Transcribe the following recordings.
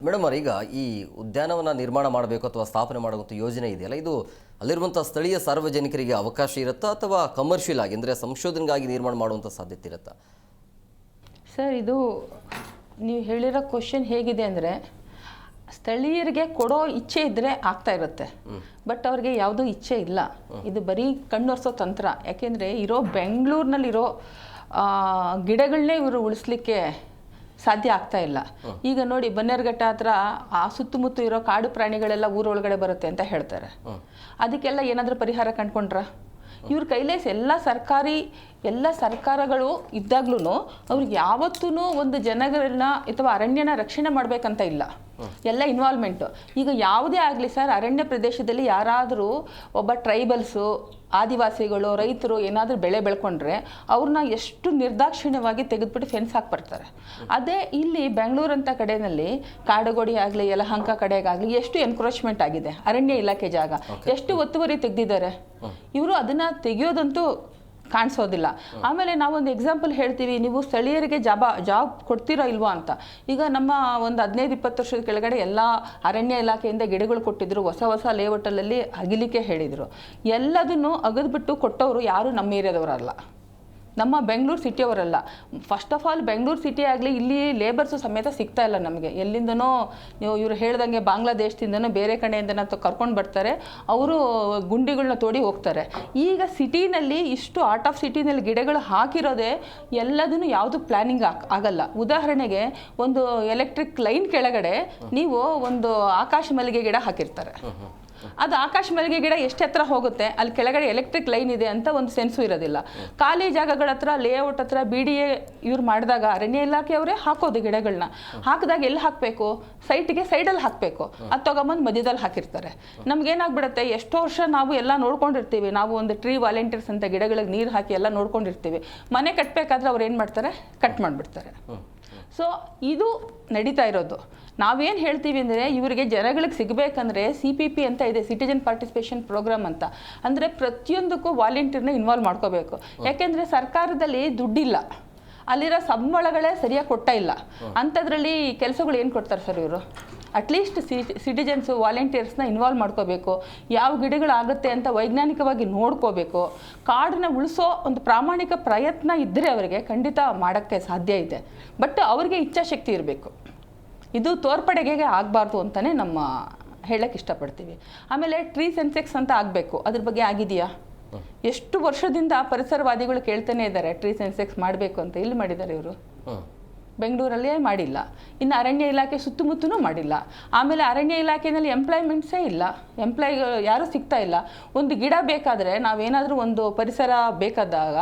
Madam ಅವ್ರ, ಈಗ ಈ ಉದ್ಯಾನವನ ನಿರ್ಮಾಣ ಮಾಡಬೇಕು ಅಥವಾ ಸ್ಥಾಪನೆ ಮಾಡುವಂಥ ಯೋಜನೆ ಇದೆಯಲ್ಲ, ಇದು ಅಲ್ಲಿರುವಂಥ ಸ್ಥಳೀಯ ಸಾರ್ವಜನಿಕರಿಗೆ ಅವಕಾಶ ಇರುತ್ತಾ ಅಥವಾ ಕಮರ್ಷಿಯಲ್ ಆಗಿ ಅಂದರೆ ಸಂಶೋಧನೆಗಾಗಿ ನಿರ್ಮಾಣ ಮಾಡುವಂಥ ಸಾಧ್ಯತೆ ಇರುತ್ತಾ? ಸರ್, ಇದು ನೀವು ಹೇಳಿರೋ ಕ್ವಶನ್ ಹೇಗಿದೆ ಅಂದರೆ, ಸ್ಥಳೀಯರಿಗೆ ಕೊಡೋ ಇಚ್ಛೆ ಇದ್ದರೆ ಆಗ್ತಾ ಇರುತ್ತೆ, ಬಟ್ ಅವ್ರಿಗೆ ಯಾವುದೂ ಇಚ್ಛೆ ಇಲ್ಲ. ಇದು ಬರೀ ಕಣ್ಣೊರೆಸೋ ತಂತ್ರ. ಯಾಕೆಂದರೆ ಬೆಂಗಳೂರಿನಲ್ಲಿರೋ ಗಿಡಗಳನ್ನೇ ಇವರು ಉಳಿಸ್ಲಿಕ್ಕೆ ಸಾಧ್ಯ ಆಗ್ತಾ ಇಲ್ಲ. ಈಗ ನೋಡಿ, ಬನ್ನೇರುಘಟ್ಟ ಹತ್ರ ಆ ಸುತ್ತಮುತ್ತ ಇರೋ ಕಾಡು ಪ್ರಾಣಿಗಳೆಲ್ಲ ಊರೊಳಗಡೆ ಬರುತ್ತೆ ಅಂತ ಹೇಳ್ತಾರೆ. ಅದಕ್ಕೆಲ್ಲ ಏನಾದರೂ ಪರಿಹಾರ ಕಂಡ್ಕೊಂಡ್ರ? ಇವ್ರ ಕೈಲೇ ಎಲ್ಲ ಸರ್ಕಾರಗಳು ಇದ್ದಾಗ್ಲೂ ಅವ್ರಿಗೆ ಯಾವತ್ತೂ ಒಂದು ಜನಗಳನ್ನ ಅಥವಾ ಅರಣ್ಯನ ರಕ್ಷಣೆ ಮಾಡಬೇಕಂತ ಇಲ್ಲ. ಎಲ್ಲ ಇನ್ವಾಲ್ವ್ಮೆಂಟು. ಈಗ ಯಾವುದೇ ಆಗಲಿ ಸರ್, ಅರಣ್ಯ ಪ್ರದೇಶದಲ್ಲಿ ಯಾರಾದರೂ ಒಬ್ಬ ಟ್ರೈಬಲ್ಸು, ಆದಿವಾಸಿಗಳು, ರೈತರು ಏನಾದರೂ ಬೆಳೆ ಬೆಳ್ಕೊಂಡ್ರೆ ಅವ್ರನ್ನ ಎಷ್ಟು ನಿರ್ದಾಕ್ಷಿಣ್ಯವಾಗಿ ತೆಗೆದುಬಿಟ್ಟು ಫೆನ್ಸ್ ಹಾಕ್ಬರ್ತಾರೆ. ಅದೇ ಇಲ್ಲಿ ಬೆಂಗಳೂರಂಥ ಕಡೆಯಲ್ಲಿ ಕಾಡುಗೋಡಿ ಆಗಲಿ, ಯಲಹಂಕ ಕಡೆಗಾಗಲಿ ಎಷ್ಟು ಎನ್ಕ್ರೋಚ್ಮೆಂಟ್ ಆಗಿದೆ. ಅರಣ್ಯ ಇಲಾಖೆ ಜಾಗ ಎಷ್ಟು ಒತ್ತುವರಿ ತೆಗೆದಿದ್ದಾರೆ. ಇವರು ಅದನ್ನು ತೆಗೆಯೋದಂತೂ ಕಾಣಿಸೋದಿಲ್ಲ. ಆಮೇಲೆ ನಾವೊಂದು ಎಕ್ಸಾಂಪಲ್ ಹೇಳ್ತೀವಿ, ನೀವು ಸ್ಥಳೀಯರಿಗೆ ಜಾಬ್ ಕೊಡ್ತೀರಾ ಇಲ್ವಾ ಅಂತ. ಈಗ ನಮ್ಮ ಒಂದು 15-20 ವರ್ಷದ ಕೆಳಗಡೆ ಎಲ್ಲ ಅರಣ್ಯ ಇಲಾಖೆಯಿಂದ ಗಿಡಗಳು ಕೊಟ್ಟಿದ್ರು. ಹೊಸ ಲೇಔಟಲ್ಲಿ ಅಗಿಲಿಕ್ಕೆ ಹೇಳಿದರು. ಎಲ್ಲದನ್ನು ಅಗದ್ಬಿಟ್ಟು ಕೊಟ್ಟವರು ಯಾರು ನಮ್ಮ ಏರಿಯಾದವರಲ್ಲ, ನಮ್ಮ ಬೆಂಗಳೂರು ಸಿಟಿಯವರಲ್ಲ. First of all Bengaluru city ಆಗಲಿ, ಇಲ್ಲಿ ಲೇಬರ್ಸು ಸಮೇತ ಸಿಗ್ತಾ ಇಲ್ಲ ನಮಗೆ. ಎಲ್ಲಿಂದನೋ ಇವರು ಹೇಳ್ದಂಗೆ ಬಾಂಗ್ಲಾದೇಶದಿಂದನೋ ಬೇರೆ ಕಡೆಯಿಂದನೋ ಕರ್ಕೊಂಡು ಬರ್ತಾರೆ. ಅವರು ಗುಂಡಿಗಳನ್ನ ತೋಡಿ ಹೋಗ್ತಾರೆ. ಈಗ ಸಿಟಿನಲ್ಲಿ ಇಷ್ಟು ಆರ್ಟ್ ಆಫ್ ಸಿಟಿನಲ್ಲಿ ಗಿಡಗಳು ಹಾಕಿರೋದೇ ಎಲ್ಲದನ್ನು ಯಾವುದು ಪ್ಲ್ಯಾನಿಂಗ್ ಆಗಲ್ಲ. ಉದಾಹರಣೆಗೆ ಒಂದು ಎಲೆಕ್ಟ್ರಿಕ್ ಲೈನ್ ಕೆಳಗಡೆ ನೀವು ಒಂದು ಆಕಾಶ ಮಲ್ಲಿಗೆ ಗಿಡ ಹಾಕಿರ್ತಾರೆ. ಅದು ಆಕಾಶ ಮಲ್ಲಿಗೆ ಗಿಡ ಎಷ್ಟು ಎತ್ತರ ಹೋಗುತ್ತೆ, ಅಲ್ಲಿ ಕೆಳಗಡೆ ಎಲೆಕ್ಟ್ರಿಕ್ ಲೈನ್ ಇದೆ ಅಂತ ಒಂದು ಸೆನ್ಸು ಇರೋದಿಲ್ಲ. ಖಾಲಿ ಜಾಗಗಳ ಹತ್ರ, ಲೇಔಟ್ ಹತ್ರ BDA ಇವ್ರು ಮಾಡಿದಾಗ ಅರಣ್ಯ ಇಲಾಖೆಯವರೇ ಹಾಕೋದು ಗಿಡಗಳನ್ನ. ಹಾಕಿದಾಗ ಎಲ್ಲಿ ಹಾಕಬೇಕು? ಸೈಟಿಗೆ ಸೈಡಲ್ಲಿ ಹಾಕಬೇಕು. ಅದು ತೊಗೊಂಬಂದು ಮಧ್ಯದಲ್ಲಿ ಹಾಕಿರ್ತಾರೆ. ನಮಗೇನಾಗ್ಬಿಡುತ್ತೆ, ಎಷ್ಟೋ ವರ್ಷ ನಾವು ಎಲ್ಲ ನೋಡ್ಕೊಂಡಿರ್ತೀವಿ. ನಾವು ಒಂದು ಟ್ರೀ ವಾಲಂಟಿಯರ್ಸ್ ಅಂತ ಗಿಡಗಳಿಗೆ ನೀರು ಹಾಕಿ ಎಲ್ಲ ನೋಡ್ಕೊಂಡಿರ್ತೀವಿ. ಮನೆ ಕಟ್ಟಬೇಕಾದ್ರೆ ಅವ್ರು ಏನು ಮಾಡ್ತಾರೆ? ಕಟ್ ಮಾಡಿಬಿಡ್ತಾರೆ. ಸೊ ಇದು ನಡೀತಾ ಇರೋದು. ನಾವೇನು ಹೇಳ್ತೀವಿ ಅಂದರೆ, ಇವರಿಗೆ ಜನಗಳಿಗೆ ಸಿಗಬೇಕಂದ್ರೆ CPP ಅಂತ ಇದೆ, ಸಿಟಿಜನ್ ಪಾರ್ಟಿಸಿಪೇಷನ್ ಪ್ರೋಗ್ರಾಮ್ ಅಂತ. ಅಂದರೆ ಪ್ರತಿಯೊಂದಕ್ಕೂ ವಾಲಂಟಿಯರ್ನ ಇನ್ವಾಲ್ವ್ ಮಾಡ್ಕೋಬೇಕು. ಯಾಕೆಂದರೆ ಸರ್ಕಾರದಲ್ಲಿ ದುಡ್ಡಿಲ್ಲ, ಅಲ್ಲಿರೋ ಸಂಬಳಗಳೇ ಸರಿಯಾಗಿ ಕೊಡ್ತಾ ಇಲ್ಲ. ಅಂಥದ್ರಲ್ಲಿ ಕೆಲಸಗಳು ಏನು ಕೊಡ್ತಾರೆ ಸರ್ ಇವರು? ಅಟ್ಲೀಸ್ಟ್ ಸಿಟಿಜನ್ಸು, ವಾಲಂಟಿಯರ್ಸ್ನ ಇನ್ವಾಲ್ವ್ ಮಾಡ್ಕೋಬೇಕು. ಯಾವ ಗಿಡಗಳಾಗುತ್ತೆ ಅಂತ ವೈಜ್ಞಾನಿಕವಾಗಿ ನೋಡ್ಕೋಬೇಕು. ಕಾಡನ್ನ ಉಳಿಸೋ ಒಂದು ಪ್ರಾಮಾಣಿಕ ಪ್ರಯತ್ನ ಇದ್ದರೆ ಅವರಿಗೆ ಖಂಡಿತ ಮಾಡೋಕ್ಕೆ ಸಾಧ್ಯ ಇದೆ. ಬಟ್ ಅವ್ರಿಗೆ ಇಚ್ಛಾಶಕ್ತಿ ಇರಬೇಕು. ಇದು ತೋರ್ಪಡೆಗೆ ಆಗಬಾರ್ದು ಅಂತಲೇ ನಮ್ಮ ಹೇಳಕ್ಕೆ ಇಷ್ಟಪಡ್ತೀವಿ. ಆಮೇಲೆ ಟ್ರೀ ಸೆನ್ಸೆಕ್ಸ್ ಅಂತ ಆಗಬೇಕು. ಅದ್ರ ಬಗ್ಗೆ ಆಗಿದೆಯಾ? ಎಷ್ಟು ವರ್ಷದಿಂದ ಪರಿಸರವಾದಿಗಳು ಕೇಳ್ತಾನೆ ಇದ್ದಾರೆ ಟ್ರೀ ಸೆನ್ಸೆಕ್ಸ್ ಮಾಡಬೇಕು ಅಂತ. ಇಲ್ಲಿ ಮಾಡಿದ್ದಾರೆ ಇವರು? ಬೆಂಗಳೂರಲ್ಲೇ ಮಾಡಿಲ್ಲ. ಇನ್ನು ಅರಣ್ಯ ಇಲಾಖೆ ಸುತ್ತಮುತ್ತಲೂ ಮಾಡಿಲ್ಲ. ಆಮೇಲೆ ಅರಣ್ಯ ಇಲಾಖೆಯಲ್ಲಿ ಎಂಪ್ಲಾಯ್ಮೆಂಟ್ಸೇ ಇಲ್ಲ, ಎಂಪ್ಲಾಯ್ಗಳು ಯಾರೂ ಸಿಗ್ತಾ ಇಲ್ಲ. ಒಂದು ಗಿಡ ಬೇಕಾದರೆ, ನಾವೇನಾದರೂ ಒಂದು ಪರಿಸರ ಬೇಕಾದಾಗ,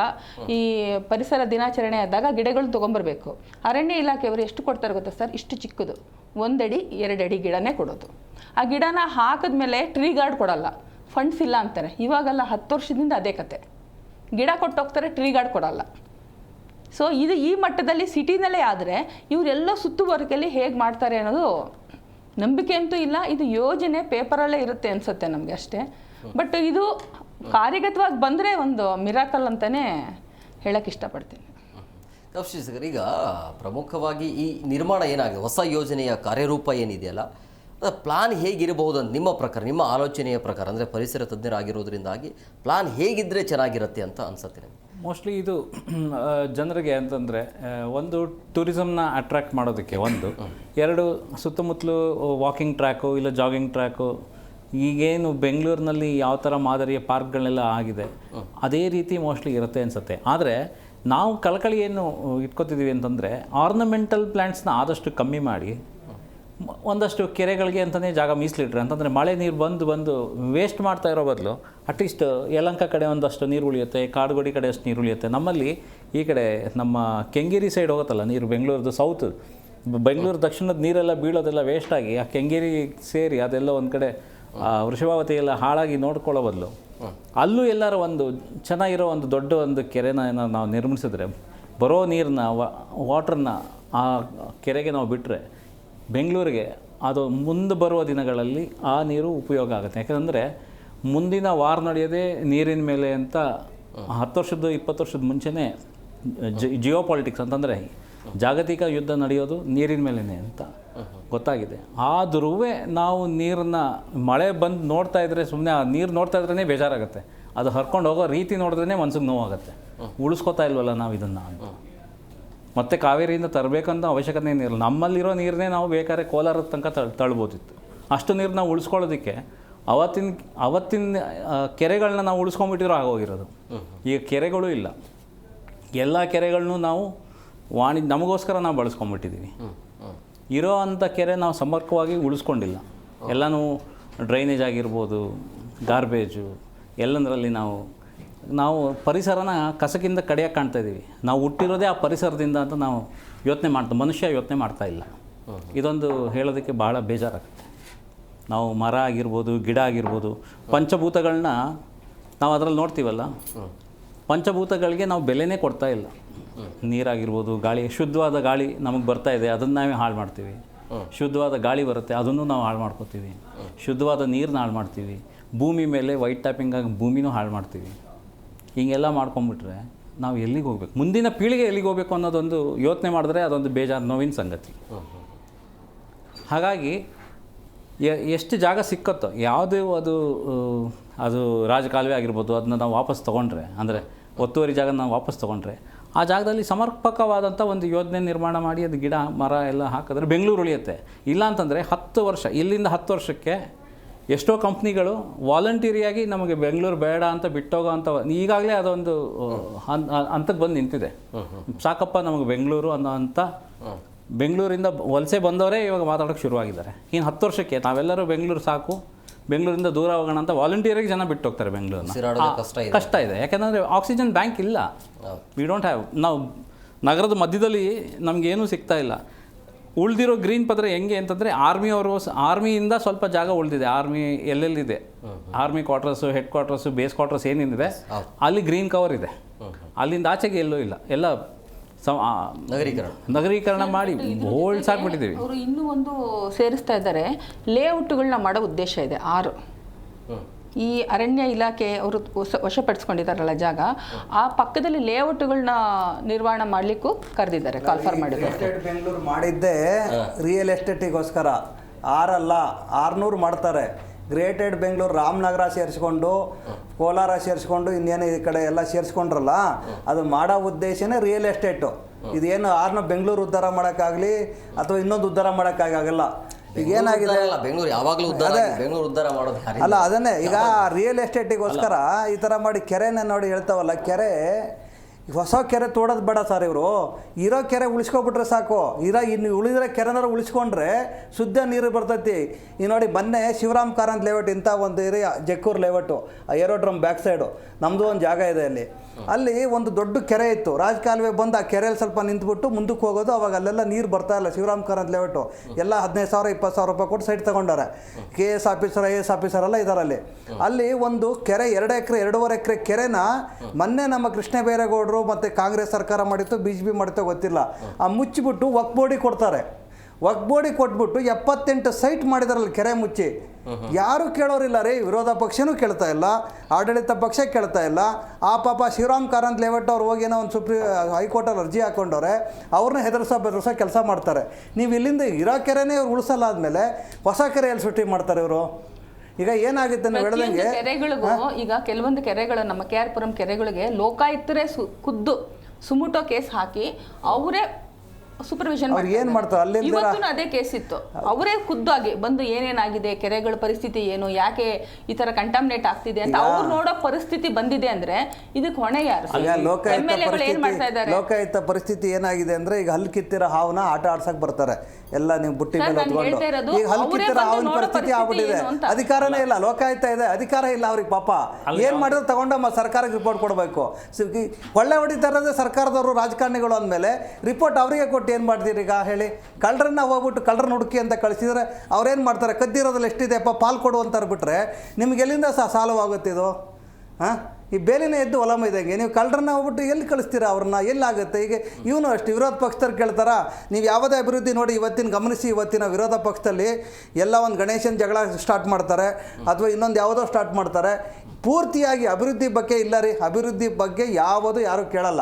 ಈ ಪರಿಸರ ದಿನಾಚರಣೆ ಆದಾಗ ಗಿಡಗಳು ತೊಗೊಂಬರ್ಬೇಕು. ಅರಣ್ಯ ಇಲಾಖೆಯವರು ಎಷ್ಟು ಕೊಡ್ತಾರೆ ಗೊತ್ತಾ ಸರ್? ಇಷ್ಟು ಚಿಕ್ಕದು 1 ಅಡಿ 2 ಅಡಿ ಗಿಡನೇ ಕೊಡೋದು. ಆ ಗಿಡನ ಹಾಕಿದ್ಮೇಲೆ ಟ್ರೀ ಗಾರ್ಡ್ ಕೊಡಲ್ಲ, ಫಂಡ್ಸ್ ಇಲ್ಲ ಅಂತಾರೆ. ಇವಾಗೆಲ್ಲ 10 ವರ್ಷದಿಂದ ಅದೇ ಕತೆ. ಗಿಡ ಕೊಟ್ಟೋಗ್ತಾರೆ, ಟ್ರೀ ಗಾರ್ಡ್ ಕೊಡಲ್ಲ. ಸೊ ಇದು ಈ ಮಟ್ಟದಲ್ಲಿ ಸಿಟಿನಲ್ಲೇ ಆದರೆ ಇವರೆಲ್ಲ ಸುತ್ತುವರಿಕೆಯಲ್ಲಿ ಹೇಗೆ ಮಾಡ್ತಾರೆ ಅನ್ನೋದು ನಂಬಿಕೆ ಅಂತೂ ಇಲ್ಲ. ಇದು ಯೋಜನೆ ಪೇಪರಲ್ಲೇ ಇರುತ್ತೆ ಅನಿಸುತ್ತೆ ನಮಗೆ ಅಷ್ಟೇ. ಬಟ್ ಇದು ಕಾರ್ಯಗತವಾಗಿ ಬಂದರೆ ಒಂದು ಮಿರಾಕಲ್ ಅಂತಲೇ ಹೇಳಕ್ಕೆ ಇಷ್ಟಪಡ್ತೀನಿ. ಕೌಶಿಕ್, ಈಗ ಪ್ರಮುಖವಾಗಿ ಈ ನಿರ್ಮಾಣ ಏನಾಗಿದೆ, ಹೊಸ ಯೋಜನೆಯ ಕಾರ್ಯರೂಪ ಏನಿದೆಯಲ್ಲ, ಪ್ಲಾನ್ ಹೇಗಿರಬಹುದು ಅಂತ ನಿಮ್ಮ ಪ್ರಕಾರ, ನಿಮ್ಮ ಆಲೋಚನೆಯ ಪ್ರಕಾರ, ಅಂದರೆ ಪರಿಸರ ತಜ್ಞರಾಗಿರೋದ್ರಿಂದಾಗಿ ಪ್ಲಾನ್ ಹೇಗಿದ್ದರೆ ಚೆನ್ನಾಗಿರುತ್ತೆ ಅಂತ ಅನ್ಸುತ್ತೆ ನಿಮಗೆ? ಮೋಸ್ಟ್ಲಿ ಇದು ಜನರಿಗೆ ಅಂತಂದರೆ, ಒಂದು ಟೂರಿಸಮ್ನ ಅಟ್ರ್ಯಾಕ್ಟ್ ಮಾಡೋದಕ್ಕೆ, ಒಂದು 2 ಸುತ್ತಮುತ್ತಲು ವಾಕಿಂಗ್ ಟ್ರ್ಯಾಕು ಇಲ್ಲ ಜಾಗಿಂಗ್ ಟ್ರ್ಯಾಕು. ಈಗೇನು ಬೆಂಗಳೂರಿನಲ್ಲಿ ಯಾವ ಥರ ಮಾದರಿಯ ಪಾರ್ಕ್ಗಳನ್ನೆಲ್ಲ ಆಗಿದೆ ಅದೇ ರೀತಿ ಮೋಸ್ಟ್ಲಿ ಇರುತ್ತೆ ಅನಿಸುತ್ತೆ. ಆದರೆ ನಾವು ಕಳಕಳಿ ಏನು ಇಟ್ಕೋತಿದ್ದೀವಿ ಅಂತಂದರೆ, ಆರ್ನಮೆಂಟಲ್ ಪ್ಲ್ಯಾಂಟ್ಸ್ನ ಆದಷ್ಟು ಕಮ್ಮಿ ಮಾಡಿ ಒಂದಷ್ಟು ಕೆರೆಗಳಿಗೆ ಅಂತಲೇ ಜಾಗ ಮೀಸಲಿಟ್ರೆ, ಅಂತಂದರೆ ಮಳೆ ನೀರು ಬಂದು ವೇಸ್ಟ್ ಮಾಡ್ತಾ ಇರೋ ಬದಲು ಅಟ್ಲೀಸ್ಟ್ ಯಲಹಂಕ ಕಡೆ ಒಂದಷ್ಟು ನೀರು ಉಳಿಯುತ್ತೆ, ಕಾಡುಗೋಡಿ ಕಡೆ ಅಷ್ಟು ನೀರು ಉಳಿಯುತ್ತೆ. ನಮ್ಮಲ್ಲಿ ಈ ಕಡೆ ನಮ್ಮ ಕೆಂಗೇರಿ ಸೈಡ್ ಹೋಗುತ್ತಲ್ಲ ನೀರು, ಬೆಂಗಳೂರದು ಸೌತ್, ಬೆಂಗಳೂರು ದಕ್ಷಿಣದ ನೀರೆಲ್ಲ ಬೀಳೋದೆಲ್ಲ ವೇಸ್ಟಾಗಿ ಆ ಕೆಂಗೇರಿ ಸೇರಿ ಅದೆಲ್ಲ ಒಂದು ಕಡೆ ವೃಷಭಾವತಿ ಎಲ್ಲ ಹಾಳಾಗಿ ನೋಡ್ಕೊಳ್ಳೋ ಬದಲು ಅಲ್ಲೂ ಎಲ್ಲರೂ ಒಂದು ಚೆನ್ನಾಗಿರೋ ಒಂದು ದೊಡ್ಡ ಒಂದು ಕೆರೆನ ನಾವು ನಿರ್ಮಿಸಿದ್ರೆ, ಬರೋ ನೀರನ್ನ ವಾಟ್ರನ್ನ ಆ ಕೆರೆಗೆ ನಾವು ಬಿಟ್ಟರೆ ಬೆಂಗಳೂರಿಗೆ ಅದು ಮುಂದೆ ಬರುವ ದಿನಗಳಲ್ಲಿ ಆ ನೀರು ಉಪಯೋಗ ಆಗುತ್ತೆ. ಯಾಕಂದರೆ ಮುಂದಿನ ವಾರ ನಡೆಯೋದೇ ನೀರಿನ ಮೇಲೆ ಅಂತ 10 ವರ್ಷದ 20 ವರ್ಷದ ಮುಂಚೆನೇ ಜಿಯೋ ಪಾಲಿಟಿಕ್ಸ್ ಅಂತಂದರೆ ಜಾಗತಿಕ ಯುದ್ಧ ನಡೆಯೋದು ನೀರಿನ ಮೇಲೇ ಅಂತ ಗೊತ್ತಾಗಿದೆ. ಆದ್ರೂ ನಾವು ನೀರನ್ನ ಮಳೆ ಬಂದು ನೋಡ್ತಾ ಇದ್ರೆ ಸುಮ್ಮನೆ ಆ ನೀರು ನೋಡ್ತಾ ಇದ್ರೇ ಬೇಜಾರಾಗುತ್ತೆ. ಅದು ಹರ್ಕೊಂಡು ಹೋಗೋ ರೀತಿ ನೋಡಿದ್ರೇ ಮನ್ಸಿಗೆ ನೋವಾಗುತ್ತೆ. ಉಳಿಸ್ಕೊತಾ ಇಲ್ವಲ್ಲ ನಾವು ಇದನ್ನು ಅಂತ. ಮತ್ತೆ ಕಾವೇರಿಯಿಂದ ತರಬೇಕಂತ ಅವಶ್ಯಕತೆ ಏನಿರಲ್ಲ. ನಮ್ಮಲ್ಲಿರೋ ನೀರನ್ನೇ ನಾವು ಬೇಕಾದ್ರೆ ಕೋಲಾರದ ತನಕ ತಳ್ಬೋದಿತ್ತು. ಅಷ್ಟು ನೀರು ನಾವು ಉಳಿಸ್ಕೊಳ್ಳೋದಕ್ಕೆ ಅವತ್ತಿನ ಕೆರೆಗಳನ್ನ ನಾವು ಉಳಿಸ್ಕೊಂಡ್ಬಿಟ್ಟಿರೋ ಆಗೋಗಿರೋದು. ಈಗ ಕೆರೆಗಳು ಇಲ್ಲ. ಎಲ್ಲ ಕೆರೆಗಳನ್ನೂ ನಾವು ನಮಗೋಸ್ಕರ ನಾವು ಬಳಸ್ಕೊಂಡ್ಬಿಟ್ಟಿದ್ದೀವಿ. ಇರೋ ಅಂಥ ಕೆರೆ ನಾವು ಸಮರ್ಪಕವಾಗಿ ಉಳಿಸ್ಕೊಂಡಿಲ್ಲ. ಎಲ್ಲನೂ ಡ್ರೈನೇಜ್ ಆಗಿರ್ಬೋದು, ಗಾರ್ಬೇಜು ಎಲ್ಲಂದರಲ್ಲಿ ನಾವು ಪರಿಸರನ ಕಸಕ್ಕಿಂತ ಕಡೆಯಾಗಿ ಕಾಣ್ತಾ ಇದ್ದೀವಿ. ನಾವು ಹುಟ್ಟಿರೋದೇ ಆ ಪರಿಸರದಿಂದ ಅಂತ ನಾವು ಮನುಷ್ಯ ಯೋಚನೆ ಮಾಡ್ತಾ ಇಲ್ಲ. ಇದೊಂದು ಹೇಳೋದಕ್ಕೆ ಭಾಳ ಬೇಜಾರಾಗುತ್ತೆ. ನಾವು ಮರ ಆಗಿರ್ಬೋದು, ಗಿಡ ಆಗಿರ್ಬೋದು, ಪಂಚಭೂತಗಳನ್ನ ನಾವು ಅದರಲ್ಲಿ ನೋಡ್ತೀವಲ್ಲ, ಪಂಚಭೂತಗಳಿಗೆ ನಾವು ಬೆಲೆನೇ ಕೊಡ್ತಾ ಇಲ್ಲ. ನೀರಾಗಿರ್ಬೋದು, ಗಾಳಿ, ಶುದ್ಧವಾದ ಗಾಳಿ ನಮಗೆ ಬರ್ತಾ ಇದೆ, ಅದನ್ನು ನಾವೇ ಹಾಳು ಮಾಡ್ತೀವಿ. ಶುದ್ಧವಾದ ಗಾಳಿ ಬರುತ್ತೆ, ಅದನ್ನು ನಾವು ಹಾಳು ಮಾಡ್ಕೋತೀವಿ. ಶುದ್ಧವಾದ ನೀರನ್ನ ಹಾಳು ಮಾಡ್ತೀವಿ. ಭೂಮಿ ಮೇಲೆ ವೈಟ್ ಟ್ಯಾಪಿಂಗ್ ಆಗಿ ಭೂಮಿನೂ ಹಾಳು ಮಾಡ್ತೀವಿ. ಹಿಂಗೆಲ್ಲ ಮಾಡ್ಕೊಂಬಿಟ್ರೆ ನಾವು ಎಲ್ಲಿಗೆ ಹೋಗ್ಬೇಕು, ಮುಂದಿನ ಪೀಳಿಗೆ ಎಲ್ಲಿಗೆ ಹೋಗಬೇಕು ಅನ್ನೋದೊಂದು ಯೋಚನೆ ಮಾಡಿದ್ರೆ ಅದೊಂದು ಬೇಜಾರು ನೋವಿನ ಸಂಗತಿ. ಹಾಗಾಗಿ ಎಷ್ಟು ಜಾಗ ಸಿಕ್ಕತ್ತೋ, ಯಾವುದೇ ಅದು ರಾಜಕಾಲುವೆ ಆಗಿರ್ಬೋದು, ಅದನ್ನ ನಾವು ವಾಪಸ್ ತೊಗೊಂಡ್ರೆ, ಅಂದರೆ ಒತ್ತುವರಿ ಜಾಗ ನಾವು ವಾಪಸ್ ತೊಗೊಂಡ್ರೆ, ಆ ಜಾಗದಲ್ಲಿ ಸಮರ್ಪಕವಾದಂಥ ಒಂದು ಯೋಜನೆ ನಿರ್ಮಾಣ ಮಾಡಿ ಅದು ಗಿಡ ಮರ ಎಲ್ಲ ಹಾಕಿದ್ರೆ ಬೆಂಗಳೂರು ಉಳಿಯುತ್ತೆ. ಇಲ್ಲ ಅಂತಂದರೆ 10 ವರ್ಷ, ಇಲ್ಲಿಂದ 10 ವರ್ಷಕ್ಕೆ ಎಷ್ಟೋ ಕಂಪ್ನಿಗಳು ವಾಲಂಟಿಯರಿಯಾಗಿ ನಮಗೆ ಬೆಂಗಳೂರು ಬೇಡ ಅಂತ ಬಿಟ್ಟೋಗೋ ಅಂತ ಈಗಾಗಲೇ ಅದೊಂದು ಹಂತಕ್ಕೆ ಬಂದು ನಿಂತಿದೆ. ಸಾಕಪ್ಪ ನಮಗೆ ಬೆಂಗಳೂರು ಅನ್ನೋ ಅಂತ ಬೆಂಗಳೂರಿಂದ ವಲಸೆ ಬಂದವರೇ ಇವಾಗ ಮಾತಾಡೋಕ್ಕೆ ಶುರುವಾಗಿದ್ದಾರೆ. ಇನ್ನು 10 ವರ್ಷಕ್ಕೆ ನಾವೆಲ್ಲರೂ ಬೆಂಗಳೂರು ಸಾಕು, ಬೆಂಗಳೂರಿಂದ ದೂರ ಹೋಗೋಣ ಅಂತ ವಾಲಂಟಿಯರಿಗೆ ಜನ ಬಿಟ್ಟು ಹೋಗ್ತಾರೆ ಬೆಂಗಳೂರನ್ನ. ಕಷ್ಟ ಇದೆ, ಯಾಕೆಂದರೆ ಆಕ್ಸಿಜನ್ ಬ್ಯಾಂಕ್ ಇಲ್ಲ. We don't have. ನಾವು ನಗರದ ಮಧ್ಯದಲ್ಲಿ ನಮಗೇನೂ ಸಿಗ್ತಾ ಇಲ್ಲ. ಉಳಿದಿರೋ ಗ್ರೀನ್ ಪದ್ರೆ ಹೆಂಗೆ ಅಂತಂದರೆ ಆರ್ಮಿಯಿಂದ ಸ್ವಲ್ಪ ಜಾಗ ಉಳಿದಿದೆ. ಆರ್ಮಿ ಎಲ್ಲೆಲ್ಲಿದೆ, army quarters, headquarters, base quarters ಏನೇನಿದೆ ಅಲ್ಲಿ ಗ್ರೀನ್ ಕವರ್ ಇದೆ. ಅಲ್ಲಿಂದ ಆಚೆಗೆ ಎಲ್ಲೂ ಇಲ್ಲ. ಎಲ್ಲ ನಗರೀಕರಣ ಮಾಡಿ ಬೋಲ್ಡ್ ಸಾಕ್ಬಿಟ್ಟಿದ್ದೀವಿ. ಅವರು ಇನ್ನೂ ಒಂದು ಸೇರಿಸ್ತಾ ಇದ್ದಾರೆ, ಲೇಔಟ್ಗಳನ್ನ ಮಾಡೋ ಉದ್ದೇಶ ಇದೆ. 6 ಈ ಅರಣ್ಯ ಇಲಾಖೆ ಅವರು ವಶಪಡಿಸ್ಕೊಂಡಿದ್ದಾರಲ್ಲ ಜಾಗ, ಆ ಪಕ್ಕದಲ್ಲಿ ಲೇಔಟ್ಗಳನ್ನ ನಿರ್ಮಾಣ ಮಾಡಲಿಕ್ಕೂ ಕರೆದಿದ್ದಾರೆ, ಕಾಲ್ಫರ್ ಮಾಡಿದ್ದಾರೆ. ಬೆಂಗಳೂರು ಮಾಡಿದ್ದೇ ರಿಯಲ್ ಎಸ್ಟೇಟಿಗೋಸ್ಕರ. 6 ಅಲ್ಲ 600 ಮಾಡ್ತಾರೆ. ಗ್ರೇಟೆಡ್ ಬೆಂಗಳೂರು ರಾಮನಗರ ಸೇರಿಸ್ಕೊಂಡು, ಕೋಲಾರ ಸೇರಿಸ್ಕೊಂಡು, ಇನ್ನೇನು ಈ ಕಡೆ ಎಲ್ಲ ಸೇರಿಸ್ಕೊಂಡ್ರಲ್ಲ, ಅದು ಮಾಡೋ ಉದ್ದೇಶನೇ ರಿಯಲ್ ಎಸ್ಟೇಟು. ಇದೇನು 6ನ ಬೆಂಗಳೂರು ಉದ್ಧಾರ ಮಾಡೋಕ್ಕಾಗಲಿ ಅಥವಾ ಇನ್ನೊಂದು ಉದ್ಧಾರ ಮಾಡೋಕ್ಕಾಗಲ್ಲ. ಈಗ ಏನಾಗಿದೆ, ಬೆಂಗಳೂರು ಯಾವಾಗಲೂ ಉದ್ಧಾರ ಮಾಡೋದು ಅಲ್ಲ, ಅದನ್ನೇ ಈಗ ರಿಯಲ್ ಎಸ್ಟೇಟಿಗೋಸ್ಕರ ಈ ಥರ ಮಾಡಿ ಕೆರೆನ ನೋಡಿ ಹೇಳ್ತಾವಲ್ಲ, ಕೆರೆ ಹೊಸ ಕೆರೆ ತೋಡೋದು ಬೇಡ ಸರ್. ಇವರು ಇರೋ ಕೆರೆ ಉಳಿಸ್ಕೊಬಿಟ್ರೆ ಸಾಕು. ಇನ್ನು ಉಳಿದ್ರೆ ಕೆರೆನಾರು ಉಳಿಸ್ಕೊಂಡ್ರೆ ಶುದ್ಧ ನೀರು ಬರ್ತೈತಿ. ಈ ನೋಡಿ ಮೊನ್ನೆ ಶಿವರಾಮ್ ಕಾರಂತ್ ಲೇಔಟ್ ಇಂಥ ಒಂದು area, Jakkur layout, ಏರೋಡ್ರಮ್ back side ನಮ್ಮದು ಒಂದು ಜಾಗ ಇದೆ. ಅಲ್ಲಿ ಒಂದು ದೊಡ್ಡ ಕೆರೆ ಇತ್ತು. ರಾಜಕಾಲುವೆ ಬಂದು ಆ ಕೆರೆಯಲ್ಲಿ ಸ್ವಲ್ಪ ನಿಂತ್ಬಿಟ್ಟು ಮುಂದಕ್ಕೆ ಹೋಗೋದು. ಅವಾಗ ಅಲ್ಲೆಲ್ಲ ನೀರು ಬರ್ತಾ ಇಲ್ಲ. ಶಿವರಾಮ್ ಕಾರಂತ್ ಲೇಔಟು ಎಲ್ಲ 15,000 20,000 ರೂಪಾಯಿ ಕೊಟ್ಟು ಸೈಟ್ ತೊಗೊಂಡಾರೆ. KS ಆಫೀಸರ್ IAS ಆಫೀಸರ್ ಎಲ್ಲ ಇದಾರಲ್ಲಿ. ಅಲ್ಲಿ ಒಂದು ಕೆರೆ 2 ಎಕರೆ 2.5 ಎಕರೆ ಕೆರೆನ ಮೊನ್ನೆ ನಮ್ಮ ಕೃಷ್ಣ ಬೈರೇಗೌಡರು ಮತ್ತು ಕಾಂಗ್ರೆಸ್ ಸರ್ಕಾರ ಮಾಡಿತ್ತು, BJP ಮಾಡಿತ್ತೋ ಗೊತ್ತಿಲ್ಲ, ಆ ಮುಚ್ಚಿಬಿಟ್ಟು ವಕ್ಫ್ ಬೋರ್ಡಿಗೆ ಕೊಡ್ತಾರೆ. ವಕ್ಫ್ ಬೋರ್ಡಿಗೆ ಕೊಟ್ಬಿಟ್ಟು 78 ಸೈಟ್ ಮಾಡಿದಾರಲ್ಲಿ ಕೆರೆ ಮುಚ್ಚಿ. ಯಾರು ಕೇಳೋರಿಲ್ಲ ರೀ. ವಿರೋಧ ಪಕ್ಷನೂ ಕೇಳ್ತಾ ಇಲ್ಲ, ಆಡಳಿತ ಪಕ್ಷ ಕೇಳ್ತಾ ಇಲ್ಲ. ಆ ಪಾಪ ಶಿವರಾಮ್ ಕಾರಂತ್ ಲೇಔಟ್ ಅವ್ರು ಹೋಗಿ ಏನೋ ಒಂದು ಹೈಕೋರ್ಟಲ್ಲಿ ಅರ್ಜಿ ಹಾಕ್ಕೊಂಡವ್ರೆ. ಅವ್ರನ್ನ ಹೆದರ್ಸೋ ಕೆಲಸ ಮಾಡ್ತಾರೆ. ನೀವು ಇಲ್ಲಿಂದ ಇರೋ ಕೆರೆನೇ ಇವ್ರು ಉಳಿಸಲ್ಲ, ಆದಮೇಲೆ ಹೊಸ ಕೆರೆಯಲ್ಲಿ ಸೃಷ್ಟಿ ಮಾಡ್ತಾರೆ ಇವರು. ಈಗ ಏನಾಗುತ್ತೆ ನಾವು ಹೇಳ್ದಂಗೆ ಕೆರೆಗಳಿಗೂ, ಈಗ ಕೆಲವೊಂದು ಕೆರೆಗಳು ನಮ್ಮ KR ಪುರಂ ಕೆರೆಗಳಿಗೆ ಲೋಕಾಯುಕ್ತರೇ ಖುದ್ದು ಸುಮುಟೋ ಕೇಸ್ ಹಾಕಿ ಅವರೇ ಸೂಪರ್ವಿಷನ್ ಏನು ಮಾಡ್ತಾರೆ. ಅಲ್ಲಿ ಇವತ್ತು ಅದೇ ಕೇಸ್ ಇತ್ತು. ಅವರೇ ಖುದ್ದಾಗಿ ಬಂದು ಏನೇನಾಗಿದೆ, ಕೆರೆಗಳ ಪರಿಸ್ಥಿತಿ ಏನು, ಯಾಕೆ ಈ ತರ ಕಂಟಾಮಿನೇಟ್ ಆಗ್ತಿದೆ ಅಂತ ಅವ್ರು ನೋಡೋ ಪರಿಸ್ಥಿತಿ ಬಂದಿದೆ ಅಂದ್ರೆ ಇದಕ್ಕೆ ಹೊಣೆ ಯಾರು? ಲೋಕಾಯುಕ್ತ ಪರಿಸ್ಥಿತಿ ಏನಾಗಿದೆ ಅಂದ್ರೆ, ಈಗ ಹಲ್ಲು ಕಿತ್ತಿರೋ ಹಾವನ್ನ ಆಟ ಆಡ್ಸಕ್ ಬರ್ತಾರೆ ಎಲ್ಲ. ನೀವು ಬುಟ್ಟಿ ಮೇಲೆ ಹೊತ್ಕೊಂಡು ಈಗ ಹಲ್ಲು ಕಿತ್ತಿರೋ ಹಾವಿನ ಪರಿಸ್ಥಿತಿ ಆಗ್ಬಿಟ್ಟಿದೆ. ಅಧಿಕಾರನೇ ಇಲ್ಲ, ಲೋಕಾಯುಕ್ತ ಇದೆ, ಅಧಿಕಾರ ಇಲ್ಲ ಅವ್ರಿಗೆ. ಪಾಪ ಏನ್ ಮಾಡಿದ್ರು ತಗೊಂಡ ಸರ್ಕಾರಕ್ಕೆ ರಿಪೋರ್ಟ್ ಕೊಡಬೇಕು. ಒಳ್ಳೆ ಹೊಡಿತಾರದೇ ಸರ್ಕಾರದವರು, ರಾಜಕಾರಣಿಗಳು ಅಂದಮೇಲೆ ರಿಪೋರ್ಟ್ ಅವರಿಗೆ ಕೊಟ್ಟು ಏನು ಮಾಡ್ತೀರಿ ಈಗ ಹೇಳಿ? ಕಳ್ಳರನ್ನ ಹೋಗ್ಬಿಟ್ಟು ಕಳ್ಳರನ್ನ ಹುಡುಕಿ ಅಂತ ಕಳಿಸಿದ್ರೆ ಅವ್ರೇನು ಮಾಡ್ತಾರೆ? ಕದ್ದಿರೋದ್ರಲ್ಲಿ ಎಷ್ಟಿದೆಯಪ್ಪ ಪಾಲು ಕೊಡು ಅಂತಾರೆ ಬಿಟ್ರೆ ನಿಮ್ಗೆ ಎಲ್ಲಿಂದ ಸಾಲವಾಗುತ್ತೆ ಇದು? ಹಾಂ, ಈ ಬೇಲಿನ ಎದ್ದು ಹೊಲ ಮೈದಂಗೆ ನೀವು ಕಳ್ಳರನ್ನ ಹೋಗ್ಬಿಟ್ಟು ಎಲ್ಲಿ ಕಳಿಸ್ತೀರಾ ಅವ್ರನ್ನ? ಎಲ್ಲಾಗುತ್ತೆ? ಈಗ ಇವನು ಅಷ್ಟು ವಿರೋಧ ಪಕ್ಷದವ್ರು ಕೇಳ್ತಾರ, ನೀವು ಯಾವುದೇ ಅಭಿವೃದ್ಧಿ ನೋಡಿ ಗಮನಿಸಿ, ಇವತ್ತಿನ ವಿರೋಧ ಪಕ್ಷದಲ್ಲಿ ಎಲ್ಲ ಒಂದು ಗಣೇಶನ ಜಗಳ ಸ್ಟಾರ್ಟ್ ಮಾಡ್ತಾರೆ ಅಥವಾ ಇನ್ನೊಂದು ಯಾವುದೋ ಸ್ಟಾರ್ಟ್ ಮಾಡ್ತಾರೆ. ಪೂರ್ತಿಯಾಗಿ ಅಭಿವೃದ್ಧಿ ಬಗ್ಗೆ ಇಲ್ಲ ರೀ. ಅಭಿವೃದ್ಧಿ ಬಗ್ಗೆ ಯಾರು ಕೇಳಲ್ಲ.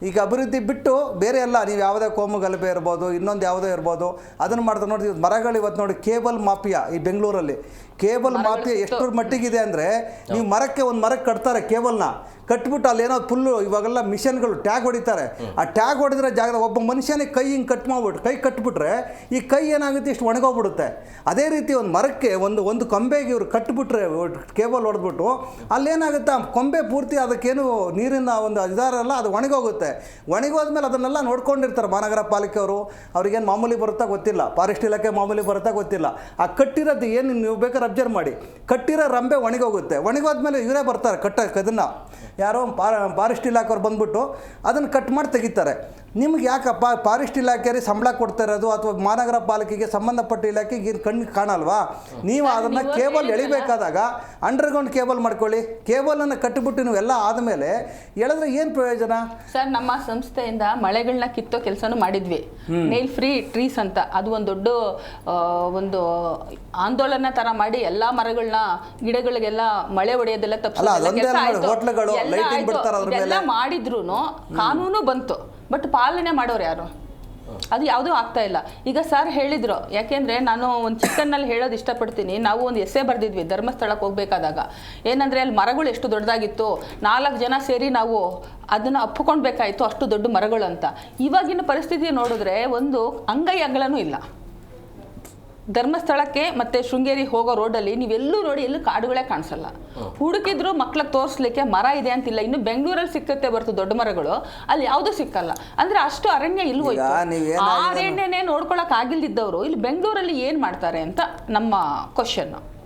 ಈಗ ಅಭಿವೃದ್ಧಿ ಬಿಟ್ಟು ಬೇರೆ ಎಲ್ಲ ನೀವು ಯಾವುದೇ ಕೋಮು ಗಲಭೆ ಇರ್ಬೋದು, ಇನ್ನೊಂದು ಯಾವುದೋ ಇರ್ಬೋದು, ಅದನ್ನು ಮಾಡ್ತಾರೆ ನೋಡಿ. ಮರಗಳು ಇವತ್ತು ನೋಡಿ ಕೇಬಲ್ ಮಾಫಿಯಾ ಈ ಬೆಂಗಳೂರಲ್ಲಿ, ಕೇಬಲ್ ಮಾಫಿಯಾ ಎಷ್ಟರ ಮಟ್ಟಿಗಿದೆ ಅಂದರೆ, ನೀವು ಒಂದು ಮರಕ್ಕೆ ಕಟ್ತಾರೆ ಕೇಬಲ್ನ, ಕಟ್ಬಿಟ್ಟು ಅಲ್ಲೇನೋ ಫುಲ್ಲು ಇವಾಗೆಲ್ಲ ಮಿಷನ್ಗಳು ಟ್ಯಾಗ್ ಹೊಡಿತಾರೆ. ಆ ಟ್ಯಾಗ್ ಹೊಡೆದಿರೋ ಜಾಗದ ಒಬ್ಬ ಮನುಷ್ಯನಿಗೆ ಕೈ ಹಿಂಗೆ ಕಟ್ ಮಾಡ್ಬಿಟ್ಟು ಕೈ ಕಟ್ಬಿಟ್ರೆ ಈ ಕೈ ಏನಾಗುತ್ತೆ, ಇಷ್ಟು ಒಣಗೋಗ್ಬಿಡುತ್ತೆ. ಅದೇ ರೀತಿ ಒಂದು ಮರಕ್ಕೆ ಒಂದು ಕೊಂಬೆಗೆ ಇವರು ಕಟ್ಬಿಟ್ರೆ ಕೇಬಲ್ ಹೊಡೆದ್ಬಿಟ್ಟು ಅಲ್ಲೇನಾಗುತ್ತೆ, ಆ ಕೊಂಬೆ ಪೂರ್ತಿ ಅದಕ್ಕೇನು ನೀರಿನ ಒಂದು ಇದಾರಲ್ಲ ಅದು ಒಣಗೋಗುತ್ತೆ. ಒಣಗೋದ್ಮೇಲೆ ಅದನ್ನೆಲ್ಲ ನೋಡ್ಕೊಂಡಿರ್ತಾರೆ ಮಹಾನಗರ ಪಾಲಿಕೆಯವರು. ಅವ್ರಿಗೇನು ಮಾಮೂಲಿ ಬರುತ್ತಾ ಗೊತ್ತಿಲ್ಲ, ಫಾರೆಸ್ಟ್ ಇಲಾಖೆ ಮಾಮೂಲಿ ಬರುತ್ತಾ ಗೊತ್ತಿಲ್ಲ. ಆ ಕಟ್ಟಿರೋದು ಏನು ನೀವು ಬೇಕಾದ್ರೆ ಅಬ್ಸರ್ವ್ ಮಾಡಿ, ಕಟ್ಟಿರೋ ರಂಬೆ ಒಣಗೋಗುತ್ತೆ. ಒಣಗೋದ್ಮೇಲೆ ಇವರೇ ಬರ್ತಾರೆ ಕಟ್ಟಕ್ಕೆ, ಯಾರೋ ಫಾರೆಸ್ಟ್ ಇಲಾಖೆಯವ್ರು ಬಂದ್ಬಿಟ್ಟು ಅದನ್ನು ಕಟ್ ಮಾಡಿ ತೆಗಿತಾರೆ. ನಿಮ್ಗೆ ಯಾಕಪ್ಪ ಫಾರೆಸ್ಟ್ ಇಲಾಖೆಯವ್ರಿಗೆ ಸಂಬಳ ಕೊಡ್ತಾ ಇರೋದು ಅಥವಾ ಮಹಾನಗರ ಪಾಲಿಕೆಗೆ ಸಂಬಂಧಪಟ್ಟ ಇಲಾಖೆಗೆ ಕಣ್ಣಿಗೆ ಕಾಣಲ್ವಾ? ನೀವು ಅದನ್ನು ಕೇಬಲ್ ಎಳಿಬೇಕಾದಾಗ ಅಂಡರ್ಗ್ರೌಂಡ್ ಕೇಬಲ್ ಮಾಡ್ಕೊಳ್ಳಿ. ಕೇಬಲನ್ನು ಕಟ್ಟಿಬಿಟ್ಟು ನೀವು ಎಲ್ಲ ಆದಮೇಲೆ ಎಳೆದ್ರೆ ಏನು ಪ್ರಯೋಜನ? ಸರ್, ನಮ್ಮ ಸಂಸ್ಥೆಯಿಂದ ಮಳೆಗಳನ್ನ ಕಿತ್ತೋ ಕೆಲಸನೂ ಮಾಡಿದ್ವಿ, ನೇಲ್ ಫ್ರೀ ಟ್ರೀಸ್ ಅಂತ. ಅದು ಒಂದು ದೊಡ್ಡ ಒಂದು ಆಂದೋಲನ ಥರ ಮಾಡಿ ಎಲ್ಲ ಮರಗಳನ್ನ ಗಿಡಗಳಿಗೆಲ್ಲ ಮಳೆ ಹೊಡೆಯೋದೆಲ್ಲ ಎಲ್ಲ ಮಾಡಿದ್ರು ಕಾನೂನು ಬಂತು, ಬಟ್ ಪಾಲನೆ ಮಾಡೋರು ಯಾರು? ಅದು ಯಾವುದೂ ಆಗ್ತಾ ಇಲ್ಲ. ಈಗ ಸರ್ ಹೇಳಿದ್ರು, ಯಾಕೆಂದರೆ ನಾನು ಒಂದು ಚಿಕ್ಕನ್ನಲ್ಲಿ ಹೇಳೋದು ಇಷ್ಟಪಡ್ತೀನಿ. ನಾವು ಒಂದು ಎಸ್ಸೆ ಬರೆದಿದ್ವಿ ಧರ್ಮಸ್ಥಳಕ್ಕೆ ಹೋಗ್ಬೇಕಾದಾಗ. ಏನಂದರೆ ಅಲ್ಲಿ ಮರಗಳು ಎಷ್ಟು ದೊಡ್ಡದಾಗಿತ್ತು, 4 ಜನ ಸೇರಿ ನಾವು ಅದನ್ನು ಅಪ್ಪಿಕೊಳ್ಬೇಕಾಯಿತು, ಅಷ್ಟು ದೊಡ್ಡ ಮರಗಳು ಅಂತ. ಇವಾಗಿನ ಪರಿಸ್ಥಿತಿ ನೋಡಿದ್ರೆ ಒಂದು ಅಂಗೈ ಅಗಲನೂ ಇಲ್ಲ. ಧರ್ಮಸ್ಥಳಕ್ಕೆ ಮತ್ತು ಶೃಂಗೇರಿ ಹೋಗೋ ರೋಡಲ್ಲಿ ನೀವೆಲ್ಲೂ ನೋಡಿ, ಎಲ್ಲೂ ಕಾಡುಗಳೇ ಕಾಣಿಸಲ್ಲ. ಹುಡುಕಿದ್ರು ಮಕ್ಳಿಗೆ ತೋರಿಸ್ಲಿಕ್ಕೆ ಮರ ಇದೆ ಅಂತಿಲ್ಲ. ಇನ್ನು ಬೆಂಗಳೂರಲ್ಲಿ ಸಿಕ್ಕತ್ತೆ ಬರ್ತು ದೊಡ್ಡ ಮರಗಳು, ಅಲ್ಲಿ ಯಾವುದೂ ಸಿಕ್ಕಲ್ಲ. ಅಂದರೆ ಅಷ್ಟು ಅರಣ್ಯ ಇಲ್ವೋ, ಆ ಅರಣ್ಯನೇ ನೋಡ್ಕೊಳಕ್ ಆಗಿಲ್ದಿದ್ದವರು ಇಲ್ಲಿ ಬೆಂಗಳೂರಲ್ಲಿ ಏನು ಮಾಡ್ತಾರೆ ಅಂತ ನಮ್ಮ ಕ್ವಶನ್.